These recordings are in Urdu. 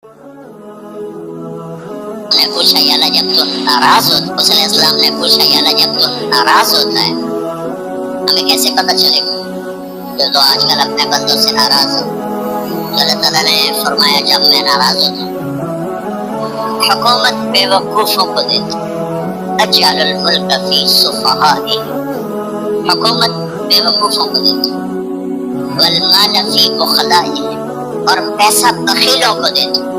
نے پوچھا یا اللہ جب تو ناراض ہوتا، موسیٰ علیہ السلام نے پوچھا یا اللہ جب تو ناراض ہوتا ہے ہمیں کیسے پتہ چلے گا جو تو آج کل اپنے بندوں سے ناراض ہو؟ تو اللہ تعالیٰ نے فرمایا جب میں ناراض ہوتا ہوں حکومت بے وقوفوں کو دیتا اجعل الملک فی صفحائہ، حکومت بے وقوفوں کو دیتا والمال فی بخلائہ، اور پیسہ بخیلوں کو دیتا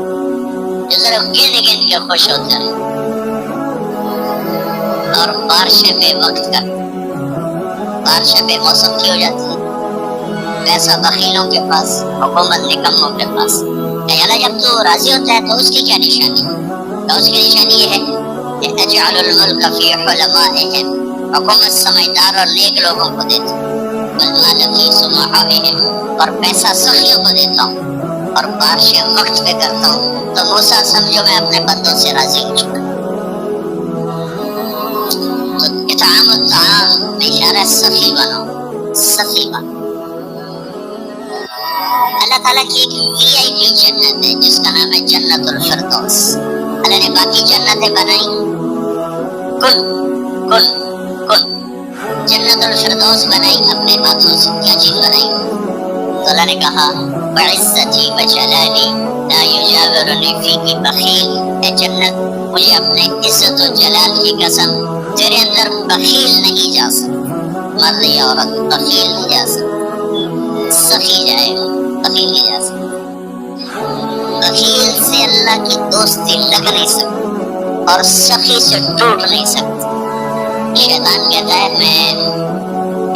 جو صرف گن گن کے خوش ہوتے ہیں، اور بارشیں بے وقت کر، بارشیں بے موسم کی ہو جاتی ہے، پیسہ بخیلوں کے پاس، حکومت نکموں کے پاس۔ اللہ جب تو راضی ہوتا ہے تو اس کی کیا نشانی؟ تو اس کی نشانی یہ ہے کہ اجعل الملک فی حلمائہم، حکومت سمجھدار اور نیک لوگوں کو دیتا ہوں، والمال فی سمحائہم، اور پیسہ سخیوں کو دیتا ہوں، اور بارشیں وقت پہ کرتا ہوں۔ تو موسیٰ سمجھو میں اپنے بندوں سے راضی ہو چکا۔ تو اطعام الطعام میں اشارہ سخی بنو، سخی بنو۔ اللہ تعالیٰ کی ایک VIP جنت ہے جس کا نام ہے جنت الفردوس۔ اللہ نے باقی جنتیں بنائی کن کن کن، جنت الفردوس بنائی اپنے ہاتھوں سے۔ کیا چیز بنائی؟ تو اللہ نے کہا وعزتی وجلالی لا یجاورنی فیک بخیل، اے جنت مجھے اپنے عزت و جلال کی قسم تیرے اندر بخیل نہیں جا سکتا، مرد یا عورت بخیل نہیں جا سکتا، سخی جائے گا، بخیل نہیں جا سکتا۔ بخیل سے اللہ کی دوستی لگ نہیں سکتی اور سخی سے ٹوٹ نہیں سکتی۔ شیطان کہتا ہے میں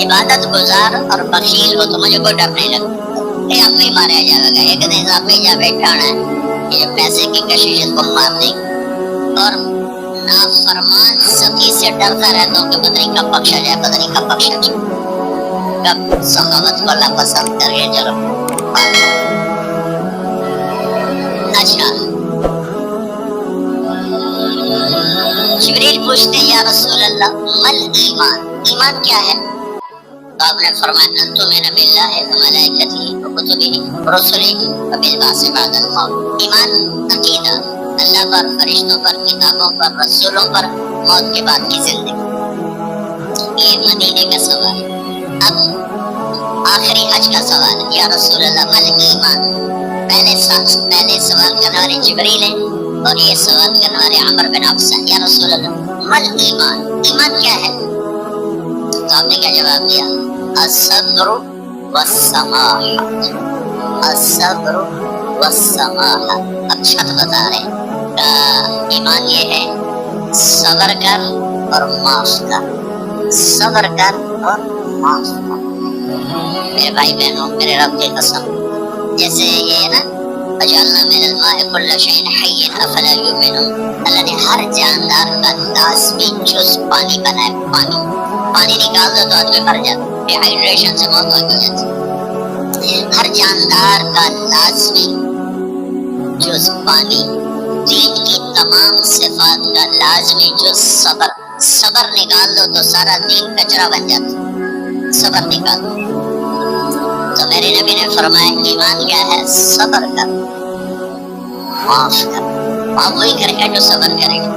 عبادت گزار اور بخیل ہو تو مجھے کوئی ڈر نہیں لگتا کہ آپ نہیں مارا جائے گا، ایک دن آپ نہیں جا بیٹھانا ہے، یہ پیسے کی کشش اس کو مار دے گی۔ اور نافرمان سخی سے ڈرتا رہتا ہوں کہ پتہ نہیں کب بخشا جائے، پتہ نہیں کب بخشا جائے، کب سخاوت کو اللہ پسند کر گئے۔ چلو اچھا، جبریل پوچھتے ہیں یا رسول اللہ مل ایمان، ایمان کیا ہے؟ تو آپ نے فرمایا ان تؤمن باللہ وملائکتہ وکتبہ ورسلہ وبالبعث بعد الموت، ایمان عقیدہ، اللہ پر، فرشتوں پر، کتابوں پر، رسولوں پر، موت کے بعد کی زندگی۔ یہ مدینے کا سوال۔ اب آخری حج کا سوال ہے یا رسول اللہ مل ایمان، پہلے سوال کرنے والے جبریل ہیں اور یہ سوال کرنے والے عمر بن حفصہ، یا رسول اللہ مل ایمان، ایمان کیا ہے؟ تو آپ نے کیا جواب دیا؟ الصبر والسماحہ، الصبر والسماحہ۔ اب چھت بتا رہے ہیں کہ ایمان یہ ہے صبر کر اور معاف کر، صبر کر اور معاف کر۔ میرے بھائی بہنوں، میرے رب کی قسم، جیسے یہ نا وجعلنا من الماء كل شيء حي افلا يؤمنون، اللہ نے ہر جاندار کا لازمی جز پانی بنایا، پانی نکال دو تو آدمی مر جاتا، ڈی ہائیڈریشن سے موت ہو جاتی۔ ہر جاندار کا لازمی جز پانی، دین کی تمام صفات کا لازمی جز صبر، صبر نکال دو تو سارا دین کچرا بن جاتا، صبر نکال دو۔ تو میرے نبی نے فرمایا ایمان کیا ہے؟ صبر کر، معاف کر۔ معاف وہی کرے گا جو صبر کرے گا،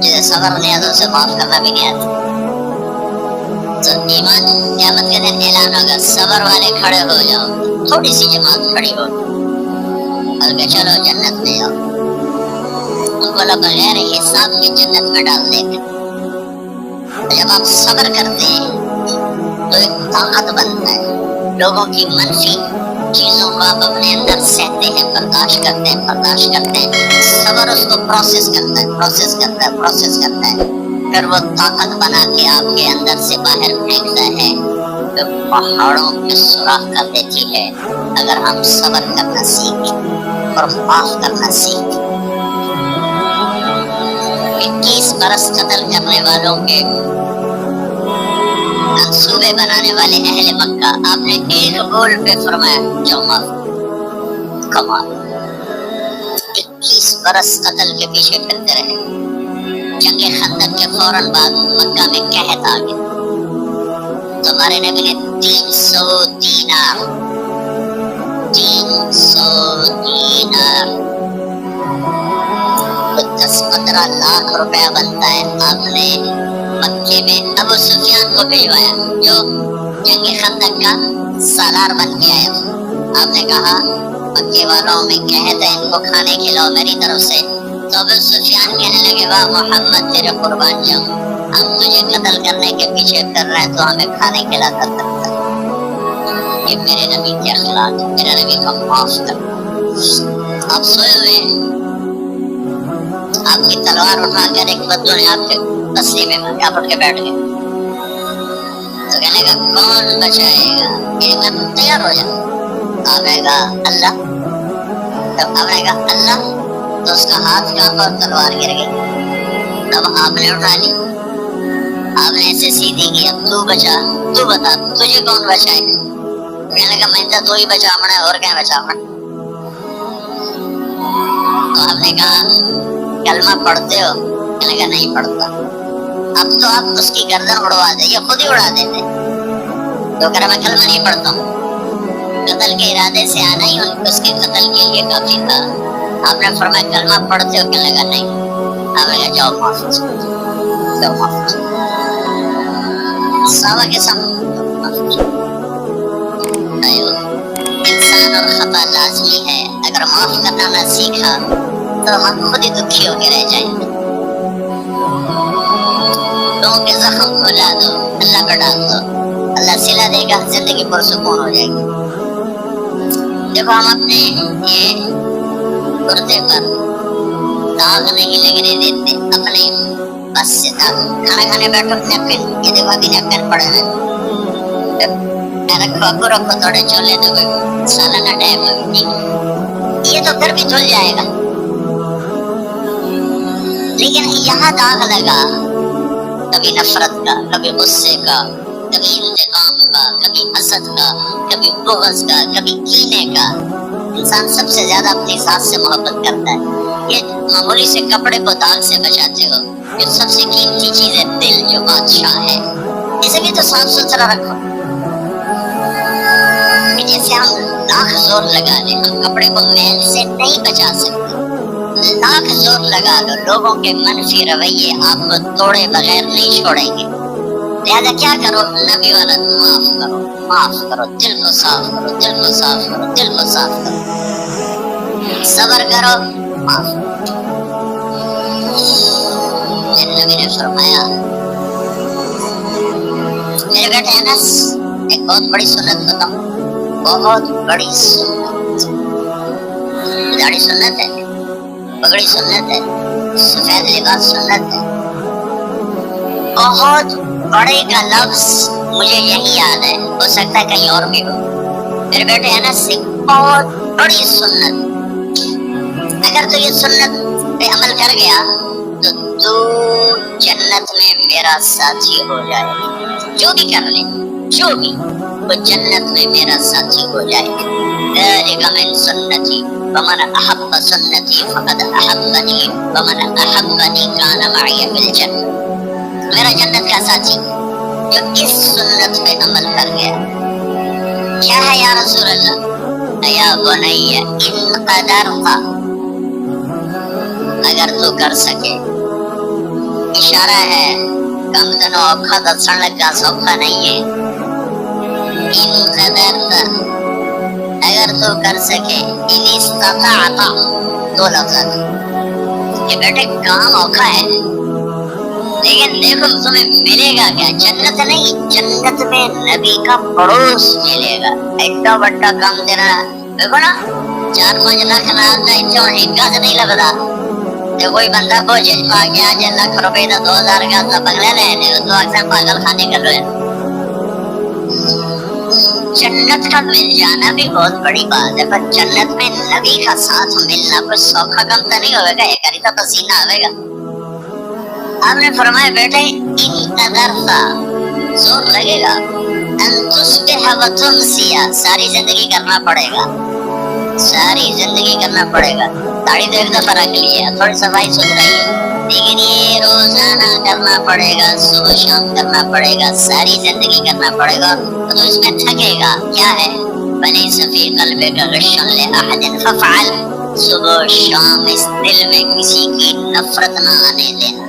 جسے صبر نہیں آتا اسے معاف کرنا بھی نہیں آتا۔ تو ایمان قیامت کے دن اعلان ہوگا، صبر والے کھڑے ہو جاؤ، تھوڑی سی جماعت کھڑی ہو اور کہ چلو جنت میں جاؤ، ان کو لوگ بغیر حساب کی جنت میں ڈال دیں گے۔ جب آپ صبر کرتے ہیں تو ایک طاقت بنتا ہے، لوگوں کی منفی چیزوں کو آپ اپنے اندر سہتے ہیں، برداشت کرتے ہیں، برداشت کرتے ہیں، صبر اس کو پروسیس کرتا ہے، پروسیس کرتا ہے، پروسیس کرتا ہے، پھر وہ طاقت بنا کے آپ کے اندر سے باہر پھینکتا ہے جو پہاڑوں کے سوراخ کر دیتی ہے اگر ہم صبر کرنا سیکھیں اور معاف کرنا سیکھیں۔ 21 برس قتل کرنے والوں کے منصوبے بنانے والے اہل مکہ، آپ نے ایک گول پہ فرمایا جو معاف، کمال۔ 21 برس قتل کے پیچھے پھرتے رہے، جنگ خندق کے فوراً بعد مکہ میں قحط آ گیا، تمہارے نبی نے 300 دینار 300 دینار، 10-15 لاکھ روپیہ بنتا ہے. آپ نے مکے میں ابو سفیان کو بھجوایا جو جنگ خندق کا سالار بن کے آیا تھا. آپ نے کہا مکے والوں میں کہتے ہیں ان کو کھانے کھلاؤ میری طرف سے. تو ابو سفیان کہنے لگے واہ محمد تیرے قربان جاؤں، ہم تجھے قتل کرنے کے پیچھے کر رہے ہیں تو ہمیں کھانے کھلاتا کرتا. یہ میرے نبی کے اخلاق ہے، میرے نبی کو معاف کر. آپ سوئے ہوئے ہیں، آپ کی تلوار اٹھا کر ایک بدو نے آپ کے تسلی میں آپ اٹھ کے بیٹھ گئے. تو کہنے کا کون بچائے گا، میں تیار ہو جاؤں. آپ نے کہا اللہ. جب آپ نے کہا اللہ تو اس کا ہاتھ کانپا اور تلوار گر گئی. تب آپ نے اٹھا لی، آپ نے ایسے سیدھی کی اب تو بچا، تو بتا تجھے کون بچائے. کہنے لگا میں تو ہی بچاونا ہے اور کیا بچاونا. تو آپ نے کہا کلمہ پڑھتے ہو؟ کہنے لگا نہیں پڑھتا. اب تو آپ اس کی گردن اڑوا دے، یہ خود ہی اڑا دیتے. تو کہہ رہا میں کلمہ نہیں پڑھتا ہوں. قتل کے ارادے سے آنا ہی اس کے قتل کے لیے کافی تھا. آپ نے فرمایا کلمہ پڑھتے ہو؟ کہنے لگا نہیں. آپ نے کہا جاؤ محفوظ، جاؤ محفوظ. صحابہ کے سامنے انسان اور خطا لازمی ہے. اگر معاف کرنا نہ سیکھا تو ہم خود ہی دکھی ہو کے رہ جائیں گے. لوگوں کے زخم کھلا دو، اللہ پر ڈال دو، اللہ سلا دے گا، زندگی پرسکون ہو جائے گی. دیکھو ہم اپنے یہ کرتے پر داغ نہیں لگنے دیتے. اپنے بس سے کھانا کھانے بیٹھو نیپکن، یہ دیکھو ابھی نیپکن پڑے ہیں، رکھو ابو رکھو تھوڑے چولے دو سالانہ ٹائم ٹھیک، یہ تو پھر بھی دھل جائے گا. لیکن یہاں داغ لگا کبھی نفرت کا، کبھی غصے کا، کبھی انتقام کا، کبھی حسد کا، کبھی بغض کا، کبھی کینے کا. انسان سب سے زیادہ اپنی ذات سے محبت کرتا ہے. یہ معمولی سے کپڑے کو داغ سے بچاتے ہو، یہ سب سے قیمتی چیز ہے دل جو بادشاہ ہے، اسے بھی تو صاف ستھرا رکھو. جیسے ہم لاکھ زور لگا لیں ہم کپڑے کو میل سے نہیں بچا سکتے. لاکھ زور لگا لو لوگوں کے منفی رویے آپ کو توڑے بغیر نہیں چھوڑیں گے. لہذا کیا کرو، نبی والا معاف کرو، معاف کرو، دل کو صاف کرو، دل کو صاف کرو، دل کو صاف کرو، صبر کرو، معاف کرو. میرے نبی نے فرمایا، میرے بیٹے انس ایک بہت بڑی سنت بتاؤں، بہت بڑی سنت. داڑھی سنت ہے، پگڑی سنت ہے، سفید لباس سنت ہے. بہت بڑے کا لفظ مجھے یہی یاد ہے، ہو سکتا ہے کہیں اور بھی ہو. میرے بیٹے انس سے بہت بڑی سنت. اگر تو یہ سنت پہ عمل کر گیا تو جنت میں میرا ساتھی ہو جائے. جو بھی کر لے، جو بھی، وہ جنت میں میرا ساتھی ہو جائے. ذالک من سنتی ومن احب سنتی فقد احبنی ومن احبنی کان معی فی الجنہ. میرا جنت کا ساتھی جو اس سنت پہ عمل کر گیا. کیا ہے یا رسول اللہ؟ یا بنی ان قدرت، اگر تو کر سکے. اشارہ ہے کم دنوں اوکھا دسن لگا سوکھا نہیں ہے. ان قدرت اگر تو کر سکے، ان استطاعت دو لفظ. یہ بیٹے کام اوکھا ہے، لیکن دیکھو تمہیں ملے گا کیا؟ جنت نہیں، جنت میں نبی کا پڑوس ملے گا. ایڈا بڑا کام دینا دیکھو نا، 4-5 لاکھ نہ نہیں لگتا. کوئی بندہ کو جج پا گیا 1 لاکھ روپے کا 2000 کا بنگلہ لے تو اکثر پاگل خانے کر رہے. جنت کا مل جانا بھی بہت بڑی بات ہے، پر جنت میں نبی کا ساتھ ملنا کوئی سوکھا کم تو نہیں ہوئے گا، ایک ہی تو پسینہ آئے گا. آپ نے فرمایا بیٹے ان قدرتا زور لگے گا، ان تصبح و تمسیا، ساری زندگی کرنا پڑے گا، ساری زندگی کرنا پڑے گا. داڑھی تو ایک دفعہ رکھ لی ہے، تھوڑی صفائی ستھرائی ہے، لیکن یہ روزانہ کرنا پڑے گا، صبح شام کرنا پڑے گا، ساری زندگی کرنا پڑے گا. تو اس میں تھکے گا کیا ہے؟ فليس في قلبك غش لأحد فافعل. صبح و شام اس دل میں کسی کی نفرت نہ آنے دینا،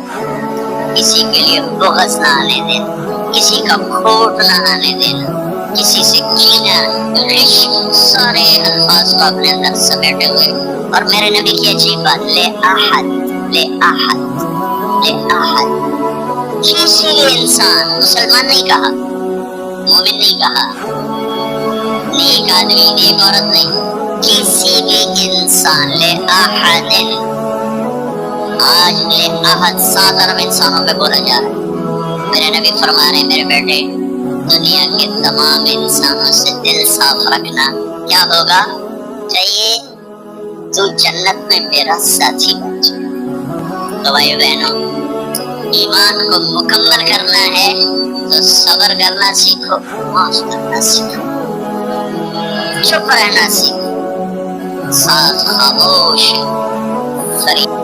کسی کے لیے بغض نہ آنے دینا، کسی کا کھوٹ نہ آنے دینا، کسی سے کینہ، غش، سارے الفاظ کو اپنے اندر سمیٹے ہوئے. اور میرے نبی کی عجیب بات، لے احد، لے احد، لے احد، کسی بھی انسان، مسلمان نہیں کہا، مومن نہیں کہا، نیک آدمی، نیک عورت نہیں، کسی بھی انسان، لے احد. آج لے احد 7 ارب انسانوں پہ بولا جا رہا ہے. میرے نبی فرما رہے ہیں میرے بیٹے، دنیا کے تمام انسانوں سے دل صاف رکھنا. کیا ہوگا؟ چاہیے تو جنت میں میرا ساتھی بن جائے. تو بھائی بہنوں، ایمان کو مکمل کرنا ہے تو صبر کرنا سیکھو، معاف کرنا سیکھو، چپ رہنا سیکھو، ساتھ خاموش خرید